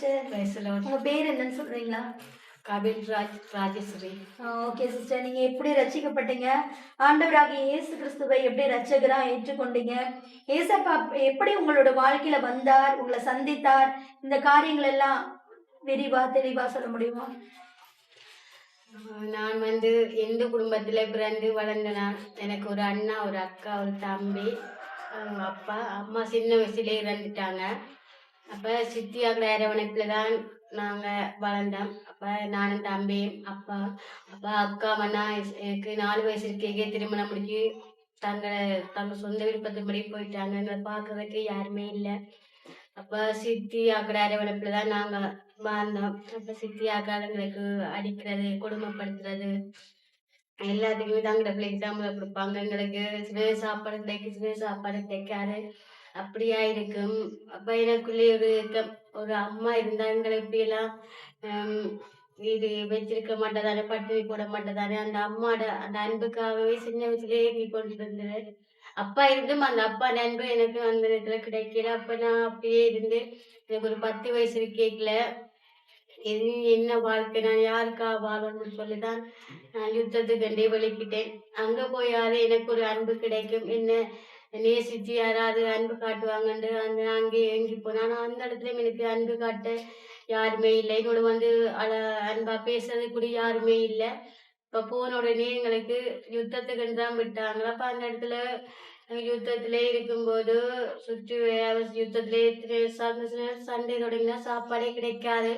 Sister. Price the Lord. உங்க பேர் என்னன்னு சொல்றீங்களா? கபில் ராஜேஸ்வரி. Okay sister. நீங்க எப்படி ரட்சிக்கப்பட்டீங்க? ஆண்டவராகிய இயேசு கிறிஸ்துவை எப்படி ரட்சகரா ஏற்றுக்கொண்டீங்க? ஏசப்பா எப்படி உங்களோட வாழ்க்கையில வந்தார், உங்களை சந்தித்தார்? இந்த காரியங்கள் எல்லாம் தெளிவா சொல்ல முடியுமா? நான் இந்து குடும்பத்துல பிறந்து வளர்ந்தேன். எனக்கு ஒரு அண்ணா, ஒரு அக்கா, ஒரு தம்பி. அப்பா அம்மா சின்ன வயசுலேயே இறந்துட்டாங்க. அப்போ சித்தியாக்கிற அரவணைப்புல தான் நாங்கள் வளர்ந்தோம். அப்போ நானும் தம்பியும் அப்பா அக்கா அண்ணா எனக்கு 4 வயசு இருக்கே திருமணம் முடிஞ்சு தங்க சொந்த விருப்பத்தின்படி போயிட்டாங்க. எங்களை பார்க்கறதுக்கு யாருமே இல்லை. அப்போ சித்தி ஆக்கிற அரவணைப்புல தான் நாங்கள் வாழ்ந்தோம். அப்போ சித்தி ஆக்காத எங்களுக்கு அடிக்கிறது, கொடுமைப்படுத்துறது, எல்லாத்துக்குமே தங்கிட்ட பிள்ளைக்கு தான் கொடுப்பாங்க. எங்களுக்கு சின்ன சாப்பாடு கிடைக்கும், சின்ன சாப்பாடு கிடைக்காது, அப்படியா இருக்கும். அப்ப எனக்குள்ளே ஒரு அம்மா இருந்தா எங்களை இப்படியெல்லாம் இது வச்சிருக்க மாட்டேதானே, பட்டினி போட மாட்டேதானே, அந்த அம்மாட அந்த அன்புக்காகவே சின்ன வயசுலேயே நீ கொண்டு வந்தது. அப்பா இருந்தும் அந்த அப்பா அன்பு எனக்கு அந்த நேரத்துல கிடைக்கல. அப்ப நான் அப்படியே இருந்து எனக்கு ஒரு 10 வயசு கேட்கல. இது என்ன வாழ்க்கை, நான் யாருக்கா வாழணும்னு சொல்லிதான் நான் யுத்தத்துக்கு வெளிக்கிட்டேன். அங்க போயாவது எனக்கு ஒரு அன்பு கிடைக்கும், என்ன நேசிச்சு யாராவது அன்பு காட்டுவாங்கன்னு அங்கே எங்கி போனா. நான் அந்த இடத்துல எனக்கு அன்பு காட்ட யாருமே இல்லை. என்னோட அன்பா பேசுறது கூட யாருமே இல்லை. இப்ப போன உடனே எங்களுக்கு யுத்தத்துக்கு தான் விட்டாங்க. அப்ப அந்த இடத்துல யுத்தத்திலே இருக்கும்போது சுற்றி யுத்தத்திலே சண்டை தொடங்கினா சாப்பாடே கிடைக்காது.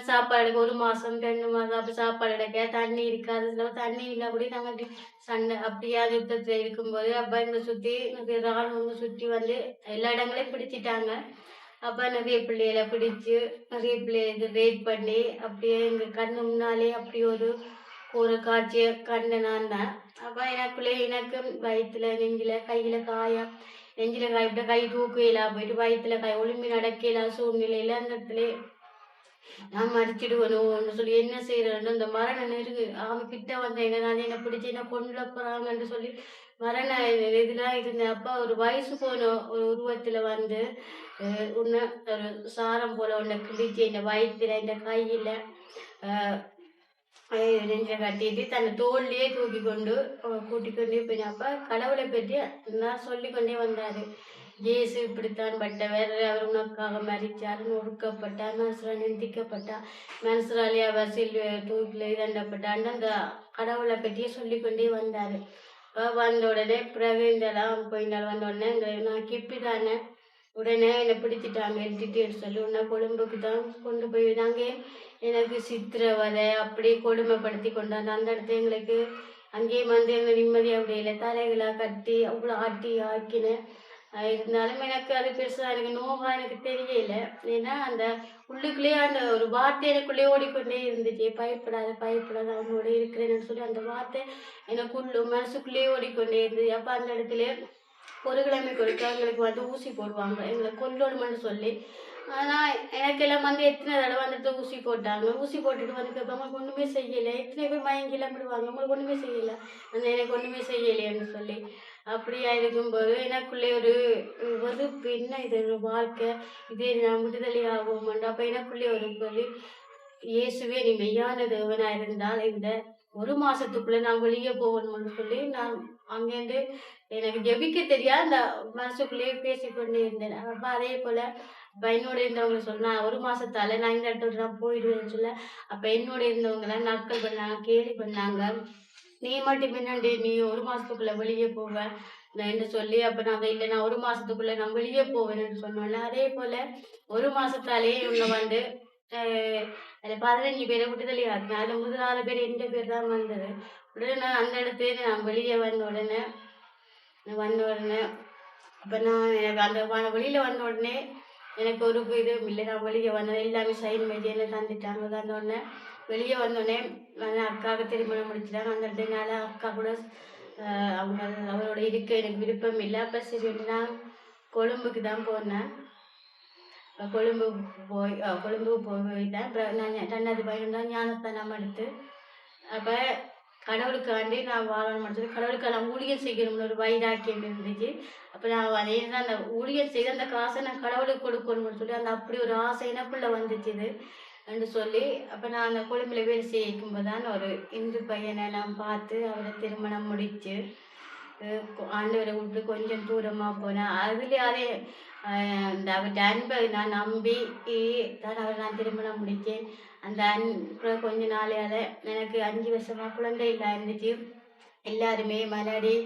சாப்பாடு 1 மாசம் 2 மாசம் அப்படி சாப்பாடு கிடைக்காது, தண்ணி இருக்காது. தண்ணி இல்லை கூட நாங்கள் சண்டை அப்படியா யுத்தத்தில் இருக்கும்போது அப்போ எங்களை சுற்றி ராணுவங்க சுற்றி எல்லா இடங்களையும் பிடிச்சிட்டாங்க. அப்போ நிறைய பிள்ளைகளை பிடிச்சு நிறைய பிள்ளைகளுக்கு ரேட் பண்ணி அப்படியே எங்கள் கண்ணு முன்னாலே அப்படி ஒரு காட்சியை கண்டு நான் தான். அப்போ எனக்கு வயிற்றுல நெஞ்சில கையில காயம், நெஞ்சில காயப்பட்ட கை தூக்கையிலா போயிட்டு வயிற்றுல ஒளிம்பி நடக்கையிலா சூழ்நிலையில அந்த இடத்துல நான் மறிச்சிடுவணும்னு சொல்லி என்ன செய்யறேன்னு அந்த மரண நெருங்கு அவங்க கிட்ட வந்தேங்க. நான் என்னை பிடிச்சி என்ன கொண்டு போறாங்கன்னு சொல்லி மரண இதெல்லாம் இருந்தேன். அப்போ ஒரு வயசு போன ஒரு உருவத்துல உன்னை ஒரு சாரம் போல உன்னை கிழிச்சு இந்த வயிற்றுல இந்த கையில நெஞ்சை கட்டிட்டு தன்னை தோல்லையே தூக்கி கொண்டு கூட்டிக்கொண்டே போய் அப்போ கடவுளை பற்றி நான் சொல்லிக்கொண்டே வந்தாரு. இயேசு இப்படித்தான் பட்டவர், அவர் உனக்காக மரிச்சார், ஒடுக்கப்பட்டார், மனுஷரால் நிந்திக்கப்பட்டார், மனுஷராலே அவர் தூக்கில் இதண்டப்பட்டார். அந்த கடவுளை பற்றியே சொல்லிக்கொண்டே வந்தாரு. வந்த உடனே பிறகு இதெல்லாம் போயிட்டால் வந்த உடனே நான் கிப்பி தானே உடனே என்னை பிடிச்சிட்டாங்க. எழுதிட்டேன்னு சொல்லி உடனே கொழும்புக்கு தான் கொண்டு போய் நாங்க எனக்கு சித்திரவதை அப்படி கொடுமைப்படுத்தி கொண்டாந்து அந்த இடத்துல எங்களுக்கு அங்கேயும் எங்களை நிம்மதியாக அப்படியே தலைகளாக கட்டி அவ்வளோ ஆட்டி ஆக்கினேன். இருந்தாலும் எனக்கு அது பெருசாக எனக்கு நோவா எனக்கு தெரியல. ஏன்னா அந்த உள்ளுக்குள்ளேயே அந்த ஒரு வார்த்தை எனக்குள்ளேயே ஓடிக்கொண்டே இருந்துச்சு, பயப்படாத அவனோட இருக்கிறேன்னு சொல்லி அந்த வார்த்தை எனக்கு மனசுக்குள்ளேயே ஓடிக்கொண்டே இருந்துச்சு. அப்போ அந்த இடத்துல ஒரு கிழமைக்கு ஒருக்கா எங்களுக்கு ஊசி போடுவாங்க, எங்களை கொல்லணும்னு சொல்லி. ஆனால் எனக்கெல்லாம் எத்தனை தடவை அந்த ஊசி போட்டாங்க. ஊசி போட்டுட்டு அவங்களுக்கு ஒன்றுமே செய்யலை. எத்தனை பேர் மயங்கிலாம் விடுவாங்க, அவங்களுக்கு ஒன்றுமே செய்யலை, எனக்கு ஒன்றுமே செய்யலைன்னு சொல்லி. அப்படியா இருக்கும்போது எனக்குள்ளே ஒரு வெறுப்பு, என்ன இது ஒரு வாழ்க்கை, இதே நான் விடுதலை ஆகும். அப்போ எனக்குள்ளே ஒரு சொல்லி, இயேசுவே நீ மெய்யான தேவனா இருந்தால் இந்த 1 மாசத்துக்குள்ள நான் வெளியே போகணும்னு சொல்லி நான் அங்கேருந்து எனக்கு ஜெபிக்க தெரியாது அந்த மனசுக்குள்ளேயே பேசிக்கொண்டே இருந்தேன். அப்போ அதே போல என்னோட இருந்தவங்க சொன்னா 1 மாசத்தால நான் இந்த இடத்துல நான் போயிடுவேன்னு சொல்ல. அப்போ என்னோட இருந்தவங்களாம் நக்கல் பண்ணாங்க, கேலி பண்ணாங்க. நீ மட்டும் பின்னாடி நீ 1 மாசத்துக்குள்ள வெளியே போவ என்று சொல்லி. அப்ப நாங்க இல்லை, நான் 1 மாசத்துக்குள்ள நான் வெளியே போவேன்னு சொன்னோம்ல. அதே போல 1 மாசத்தாலே இவங்க அதில் 15 பேரை விடுதலை ஆக்கினேன். அதில் முதல் 6 பேர் எந்த பேர் தான் வந்தது. உடனே நான் அந்த இடத்துல நான் வெளியே வந்த உடனே அப்போ நான் எனக்கு அந்த வெளியில வந்த உடனே எனக்கு ஒரு இதுவும் இல்லை. நான் வெளியே வந்தேன், எல்லாமே சைன் பண்ணி என்ன தந்துட்டாங்க. வந்த உடனே வெளியே வந்தோடனே அக்காவுக்கு திருமணம் முடிச்சிட்டாங்க. அந்த இடத்துனால அக்கா கூட அவரோட இருக்க எனக்கு விருப்பம் இல்லை. அப்போ சரி நான் கொழும்புக்கு தான் போனேன். கொழும்புக்கு போயிட்டேன். அப்புறம் நான் 2வது பையன் தான் ஞானஸ்தானம் எடுத்து. அப்போ கடவுளுக்காண்டி நான் வாழணும்னு சொல்லி கடவுளுக்கு நான் ஊழியம் செய்யணும்னு ஒரு வைராக்கியம் இருந்துச்சு. அப்போ நான் அதே தான் அந்த ஊழியம் செய்து அந்த காசை நான் கடவுளுக்கு கொடுக்கணும்னு சொல்லி அந்த அப்படி ஒரு ஆசை எனக்குள்ள வந்துச்சு இது என்று சொல்லி, அப்போ நான் அந்த கொழும்புல வேலை செய்யும்போது தான் ஒரு இந்து பையனை நான் பார்த்து அவரை திருமணம் முடிச்சு ஆண்டவரை விட்டு கொஞ்சம் தூரமா போனேன். அதுலேயே அதே இந்த அவர்கிட்ட அன்பை நான் நம்பி தான் அவரை நான் திருமணம் முடித்தேன். அந்த அன்பு கொஞ்ச நாளையால எனக்கு 5 வருஷமா குழந்தை இல்லா இருந்துச்சு. எல்லாருமே மலடி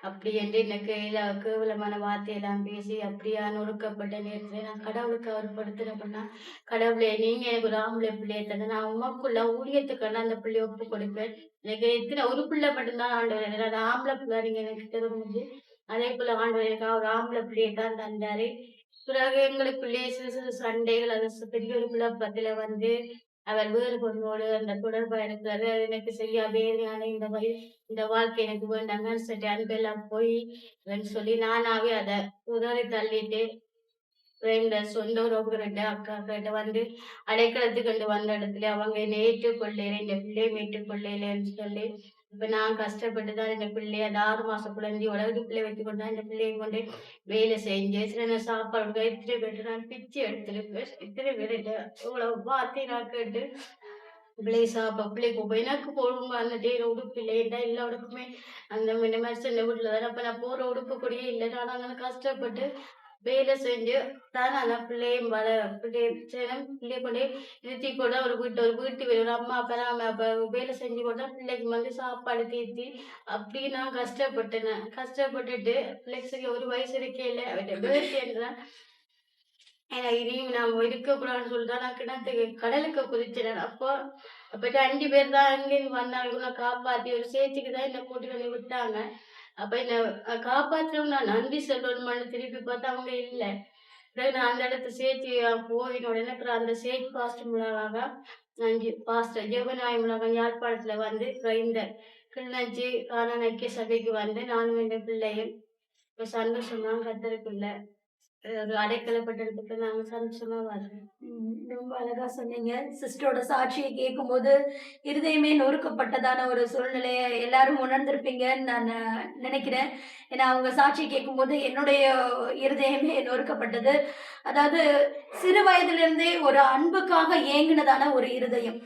அப்படி என்று எனக்கு கேவலமான வார்த்தையெல்லாம் பேசி அப்படியா நொறுக்கப்பட்ட நேரத்தில் நான் கடவுளுக்கு அவர் படுத்துறப்பன்னா, கடவுளே நீங்க எனக்கு ஒரு ஆம்பளை பிள்ளையை தந்து நான் உமக்குள்ள ஊழியத்துக்கான அந்த பிள்ளையை ஒப்பு கொடுப்பேன். எனக்கு எத்தனை ஒரு பிள்ளை மட்டும்தான் ஆண்டவர் எனக்கு அந்த ஆம்பளை பிள்ளை நீங்க எனக்கு தெரிஞ்சு அதே போல ஆண்டவர் எனக்கு ஒரு ஆம்பளை பிள்ளையை தான் தந்தாரு. பிறகு எங்களுக்குள்ளே சிறு சிறு சண்டைகள் அது பெரிய ஒரு குழப்பத்துல வந்து அவர் வேறு பொண்ணோடு அந்த தொடர்பா இருக்கிறது. அது எனக்கு சரியா வேறையான இந்த வாழ்க்கை எனக்கு வேண்டாங்கன்னு சொல்லி அன்பெல்லாம் போய் சொல்லி நானாவே அதை உதறி தள்ளிட்டு இந்த சொந்த உறவுகிட்ட அக்கா கிட்ட வந்து அடைக்கலத்துக்கு வந்த இடத்துல அவங்க என்னை ஏற்றுக்கொள்ளல, இந்த பிள்ளையை ஏற்றுக்கொள்ளலன்னு சொல்லி இப்ப நான் கஷ்டப்பட்டு தான் இந்த பிள்ளைய அந்த 6 மாசம் குழந்தை உலகத்து பிள்ளை வைத்து கொண்டு இந்த பிள்ளையை கொண்டு வேலை செஞ்சு சில நேரம் சாப்பாடு இத்தனை பேர் நான் பிச்சு எடுத்துருப்பேன். இத்தனை பேர் இவ்வளவு வார்த்தை நான் கேட்டு பிள்ளை சாப்பா பிள்ளைக்கு போய் எனக்கு போடுங்க அந்த டேர உடுப்பு இல்லைண்டா எல்லா உடுப்புமே அந்த மாதிரி சின்ன வீட்டுல தானே அப்ப நான் போற உடுப்பு கூடயே இல்லை. நான் அங்கே கஷ்டப்பட்டு வேலை செஞ்சு தான் அந்த பிள்ளையும் பிள்ளைய கொண்டே நிறுத்தி கூட ஒரு வீட்டு வேலை ஒரு அம்மா அப்பா அப்ப வேலை செஞ்சு கூட பிள்ளைக்கு வந்து சாப்பாடு தீர்த்தி அப்படி நான் கஷ்டப்பட்டேன். கஷ்டப்பட்டுட்டு பிள்ளைக்கு சரி ஒரு வயசு இருக்கே இல்லை அவட்ட பேர்த்தி என்றான் இனியும் நான் இருக்கக்கூடாதுன்னு சொல்லிட்டு நான் கிணத்துக்கு கடலுக்கு குதிச்சினேன். அப்போ 2 பேர் தான் அங்கேருந்து வந்தாங்க. இவனை காப்பாத்தி ஒரு சேச்சிக்கு தான் என்னை கூட்டி வந்து விட்டாங்க. அப்ப என்னை காப்பாற்றவும் நான் நன்றி சொல்லணும்னு திருப்பி பார்த்தா அவங்க இல்லை. பிறகு நான் அந்த இடத்த சேச்சி போயின உடனே அந்த சேச் பாஸ்டர் மூலமாக பாஸ்டர் ஜெபநாய் மூலமாக யாழ்ப்பாணத்துல வந்து இந்த கிளிநொச்சி காணநைக்கிய சபைக்கு வந்து நானும் என் பிள்ளையும் இப்போ சந்தோஷமா கத்தருக்குள்ள ஒரு அடைக்கலப்பட்டதுக்கு நாங்க சந்தோஷமா வர்றோம். ரொம்ப அழகா சொன்னீங்க. சிஸ்டரோட சாட்சியை கேட்கும்போது இருதயமே நொறுக்கப்பட்டதான ஒரு சூழ்நிலையை எல்லாரும் உணர்ந்திருப்பீங்கன்னு நான் நினைக்கிறேன். ஏன்னா அவங்க சாட்சியை கேட்கும்போது என்னுடைய இருதயமே நொறுக்கப்பட்டது. அதாவது சிறு வயதிலிருந்தே ஒரு அன்புக்காக ஏங்கினதான ஒரு இருதயம்.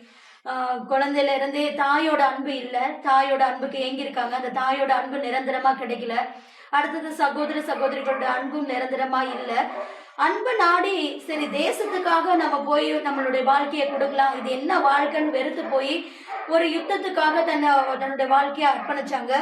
குழந்தையில இருந்தே தாயோட அன்பு இல்லை, தாயோட அன்புக்கு ஏங்கியிருக்காங்க. அந்த தாயோட அன்பு நிரந்தரமா கிடைக்கல. அடுத்தது சகோதர சகோதரிகளோட அன்பும் நிரந்தரமா இல்லை. அன்பு நாடி சரி தேசத்துக்காக நம்ம போய் நம்மளுடைய வாழ்க்கையை கொடுக்கலாம், இது என்ன வாழ்க்கைன்னு வெறுத்து போய் ஒரு யுத்தத்துக்காக தன்னுடைய வாழ்க்கையை அர்ப்பணிச்சாங்க.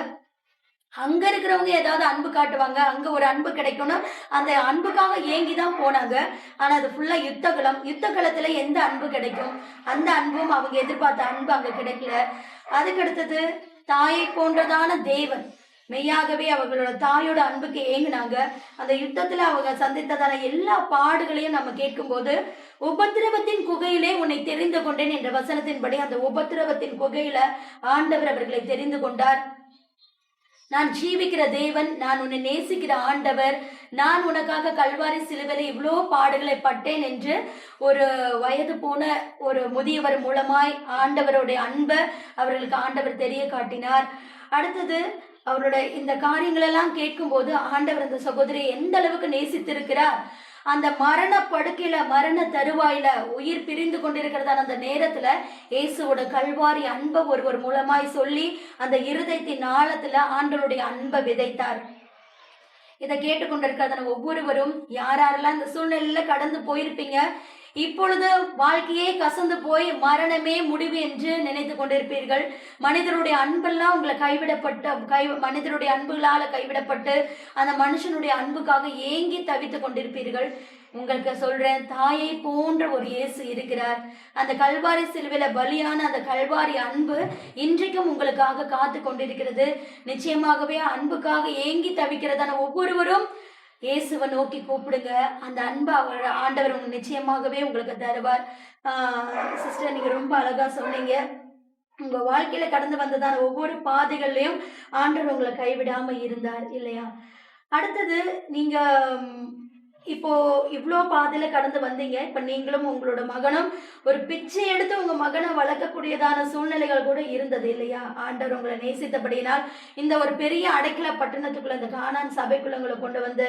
அங்க இருக்கிறவங்க ஏதாவது அன்பு காட்டுவாங்க, அங்க ஒரு அன்பு கிடைக்கும்னா அந்த அன்புக்காக ஏங்கிதான் போனாங்க. ஆனா அது ஃபுல்லா யுத்த களத்துல எந்த அன்பு கிடைக்கும்? அந்த அன்பும் அவங்க எதிர்பார்த்த அன்பு அங்க கிடைக்கல. அதுக்கடுத்தது தாயை போன்றதான தேவன் மெய்யாகவே அவங்களோட தாயோட அன்புக்கு ஏங்கினாங்க. அந்த யுத்தத்துல அவங்க சந்தித்ததான எல்லா பாடுகளையும் நம்ம கேட்கும்போது உபத்திரவத்தின் குகையிலே உன்னை தெரிந்து கொண்டேன் என்ற வசனத்தின்படி அந்த உபத்திரவத்தின் குகையில ஆண்டவர் அவர்களை தெரிந்து கொண்டார். நான் ஜீவிக்கிற தேவன், நான் உன்னை நேசிக்கிற ஆண்டவர், நான் உனக்காக கல்வாரி சிலுவையில் இவ்வளோ பாடுகளை பட்டேன் என்று ஒரு வயது போன ஒரு முதியவர் மூலமாய் ஆண்டவருடைய அன்பை அவர்களுக்கு ஆண்டவர் தெரிய காட்டினார். அடுத்தது அவரோட இந்த காரியங்களெல்லாம் கேட்கும்போது ஆண்டவர் அந்த சகோதரியை எந்த அளவுக்கு நேசித்திருக்கிறார். அந்த மரண படுக்கையில மரண தருவாயில உயிர் பிரிந்து கொண்டிருக்கிறதான அந்த நேரத்துல இயேசுவோட கல்வாரி அன்பை ஒருவர் மூலமாய் சொல்லி அந்த இருதயத்தின் ஆழத்துல ஆண்டவருடைய அன்பை விதைத்தார். இதை கேட்டுக்கொண்டிருக்கிறதான ஒவ்வொருவரும் யாரெல்லாம் இந்த சூழ்நிலையில கடந்து போயிருப்பீங்க, இப்பொழுது வாழ்க்கையே கசந்து போய் மரணமே முடிவு என்று நினைத்து கொண்டிருப்பீர்கள். மனிதருடைய அன்பெல்லாம் உங்களை மனிதருடைய அன்புகளால கைவிடப்பட்டு அந்த மனுஷனுடைய அன்புக்காக ஏங்கி தவித்து கொண்டிருப்பீர்கள். உங்களுக்கு சொல்றேன், தாயை போன்ற ஒரு இயேசு இருக்கிறார். அந்த கல்வாரி சிலுவையில பலியான அந்த கல்வாரி அன்பு இன்றைக்கும் உங்களுக்காக காத்து கொண்டிருக்கிறது. நிச்சயமாகவே அன்புக்காக ஏங்கி தவிக்கிறதான ஒவ்வொருவரும் இயேசுவை நோக்கி கூப்பிடுங்க. அந்த அன்பை ஆண்டவர் நிச்சயமாகவே உங்களுக்கு தருவார். சிஸ்டர், நீங்க ரொம்ப அழகா சொன்னீங்க. உங்க வாழ்க்கையில கடந்து வந்ததான ஒவ்வொரு பாதைகள்லயும் ஆண்டவர் உங்களை கைவிடாம இருந்தார் இல்லையா? அடுத்தது நீங்க இப்போ இவ்வளோ பாதையில கடந்து வந்தீங்க. இப்ப நீங்களும் உங்களோட மகனும் ஒரு பிச்சை எடுத்து உங்க மகனை வளர்க்கக்கூடியதான சூழ்நிலைகள் கூட இருந்தது இல்லையா? ஆண்டவர் உங்களை நேசித்தபடியினால் இந்த ஒரு பெரிய அடைக்கல பட்டணத்துக்குள்ள இந்த கானான் சபைக்குள்ள உங்களை கொண்டு வந்து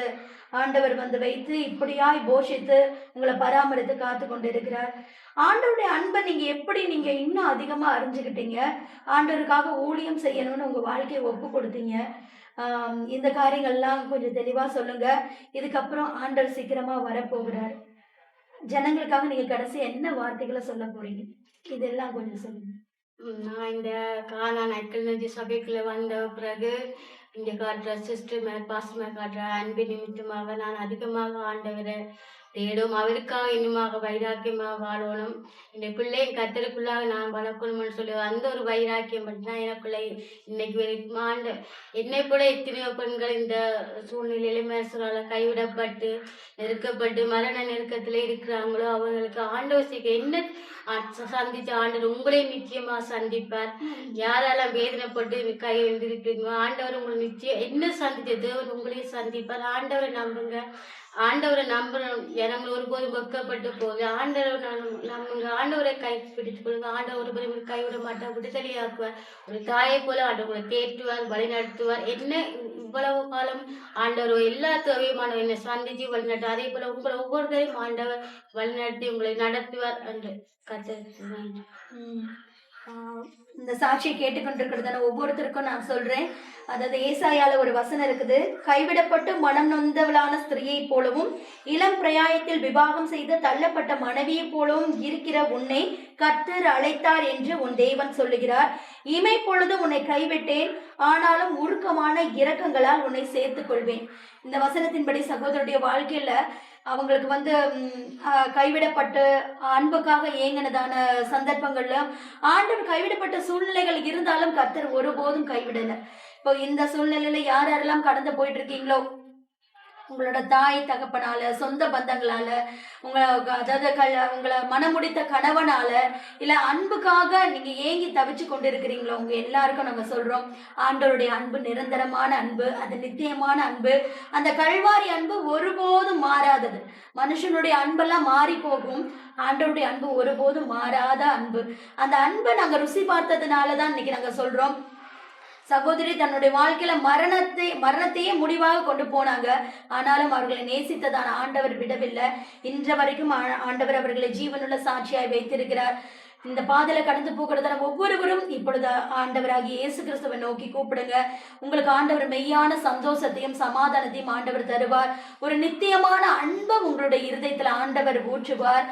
ஆண்டவர் வந்து வைத்து இப்படியாய் போஷித்து உங்களை பராமரித்து காத்து கொண்டு இருக்கிறார். ஆண்டவருடைய அன்பை நீங்க இன்னும் அதிகமா அறிஞ்சுக்கிட்டீங்க. ஆண்டவருக்காக ஊழியம் செய்யணும்னு உங்க வாழ்க்கையை ஒப்பு கொடுத்தீங்க. இந்த காரியங்கள்லாம் கொஞ்சம் தெளிவா சொல்லுங்க. இதுக்கப்புறம் ஆண்டவர் சீக்கிரமா வரப்போகிறார். ஜனங்களுக்காக நீங்க கடைசி என்ன வார்த்தைகளை சொல்ல போறீங்க? இதெல்லாம் கொஞ்சம் சொல்லுங்க. நான் இந்த கானான் ஐக்கிய சபைக்குள்ள வந்த பிறகு இங்க காட்டுற சிஸ்டர் மேல் பாஸ்டர் மேல் காட்டுற அன்பு நிமித்தமாக நான் அதிகமாக ஆண்டவரை தேடும், அவருக்காக இன்னுமாக வைராக்கியமாக வாழணும், இந்த பிள்ளையை கத்தருக்குள்ளாக நான் வளர்க்கணும்னு சொல்லி அந்த ஒரு வைராக்கியம் மட்டும்தான் எனக்குள்ள இன்னைக்கு வரைக்கும். என்னை கூட எத்தனையோ பெண்கள் இந்த சூழ்நிலையில மேசரால கைவிடப்பட்டு நெருக்கப்பட்டு மரண நெருக்கத்துல இருக்கிறாங்களோ அவங்களுக்கு ஆண்டவர் சீக்கிரம் என்ன சந்திச்ச ஆண்டவர் உங்களையும் நிச்சயமா சந்திப்பார். யாரெல்லாம் வேதனைப்பட்டு கை எழுந்திருக்கீங்களோ ஆண்டவர் உங்களை நிச்சயம் என்ன சந்திச்ச தேவன் உங்களையும் சந்திப்பார். ஆண்டவரை நம்புங்க, ஆண்டவரை நம்புறோம். ஜனங்கள் ஒருபோதும் வெக்கப்பட்டு போகுது. ஆண்டவரை நம்புங்க, ஆண்டவரை கை பிடித்துக் கொள்ளுங்க. ஆண்டவர் ஒருபோதும் கைவிட மாட்டார், விடுதலையாக்குவார். ஒரு தாயை போல ஆண்டவரை தேற்றுவார், வழி நடத்துவார். என்ன இவ்வளவு காலம் ஆண்டவர் எல்லா தேவையுமான என்னை சந்திச்சு வழிநட்டு அதே போல உங்களை ஒவ்வொருத்தரையும் ஆண்டவர் வழிநடத்தி உங்களை நடத்துவார் என்று கர்த்தர். இந்த சாட்சியை கேட்டுக்கொண்டிருக்கிறதான ஒவ்வொருத்தருக்கும் நான் சொல்றேன். அதாவது ஏசாயால ஒரு வசனம் இருக்குது. கைவிடப்பட்டு மனம் நொந்தவளான ஸ்திரியை போலவும் இளம் பிரயாயத்தில் விவாகம் செய்து தள்ளப்பட்ட மனைவியை போலவும் இருக்கிற உன்னை கர்த்தர் அழைத்தார் என்று உன் தேவன் சொல்லுகிறார். இமை பொழுது உன்னை கைவிட்டேன், ஆனாலும் உருக்கமான இரக்கங்களால் உன்னை சேர்த்துக் கொள்வேன். இந்த வசனத்தின்படி சகோதரருடைய வாழ்க்கையில அவங்களுக்கு வந்து கைவிடப்பட்டு அன்புக்காக ஏங்கினதான சந்தர்ப்பங்கள்ல ஆண்டவர் கைவிடப்பட்ட சூழ்நிலைகள் இருந்தாலும் கர்த்தர் ஒருபோதும் கைவிடல. இப்போ இந்த சூழ்நிலையில யாரெல்லாம் கடந்து போயிட்டு இருக்கீங்களோ, உங்களோட தாய் தகப்பனால, சொந்த பந்தங்களால, உங்களை மனமுடித்த கணவனால, இல்ல அன்புக்காக நீங்க ஏங்கி தவிச்சு கொண்டு இருக்கிறீங்களோ, உங்க எல்லாருக்கும் நாங்க சொல்றோம், ஆண்டவருடைய அன்பு நிரந்தரமான அன்பு, அது நித்தியமான அன்பு. அந்த கல்வாரி அன்பு ஒருபோதும் மாறாதது. மனுஷனுடைய அன்பெல்லாம் மாறி போகும், ஆண்டவருடைய அன்பு ஒருபோதும் மாறாத அன்பு. அந்த அன்பை நாங்க ருசி பார்த்ததுனாலதான் இன்னைக்கு நாங்க சொல்றோம். சகோதரி தன்னுடைய வாழ்க்கையில மரணத்தையே முடிவாக கொண்டு போனாங்க. ஆனாலும் அவர்களை நேசித்ததான ஆண்டவர் விடவில்லை. இன்ற வரைக்கும் ஆண்டவர் அவர்களை ஜீவனுள்ள சாட்சியாய் வைத்திருக்கிறார். இந்த பாதையில கடந்து போகிறதான ஒவ்வொருவரும் இப்பொழுது ஆண்டவராகிய இயேசு கிறிஸ்துவை நோக்கி கூப்பிடுங்க. உங்களுக்கு ஆண்டவர் மெய்யான சந்தோஷத்தையும் சமாதானத்தையும் ஆண்டவர் தருவார். ஒரு நித்தியமான அன்பை உங்களுடைய இருதயத்துல ஆண்டவர் ஊற்றுவார்.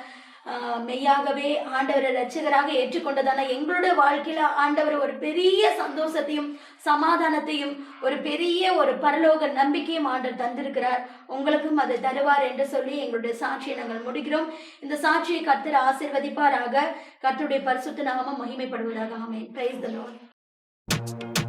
மெய்யாகவே ஆண்டவரை இரட்சகராக ஏற்றுக்கொண்டதான எங்களுடைய வாழ்க்கையில ஆண்டவர் ஒரு பெரிய சந்தோஷத்தையும் சமாதானத்தையும் ஒரு பெரிய ஒரு பரலோக நம்பிக்கையும் ஆண்டவர் தந்திருக்கிறார். உங்களுக்கும் அதை தருவார் என்று சொல்லி எங்களுடைய சாட்சியை நாங்கள் முடிக்கிறோம். இந்த சாட்சியை கர்த்தர் ஆசீர்வதிப்பாராக. கர்த்தருடைய பரிசுத்த நாமம் மகிமைப்படுவதாக. ஆமென். Praise the Lord.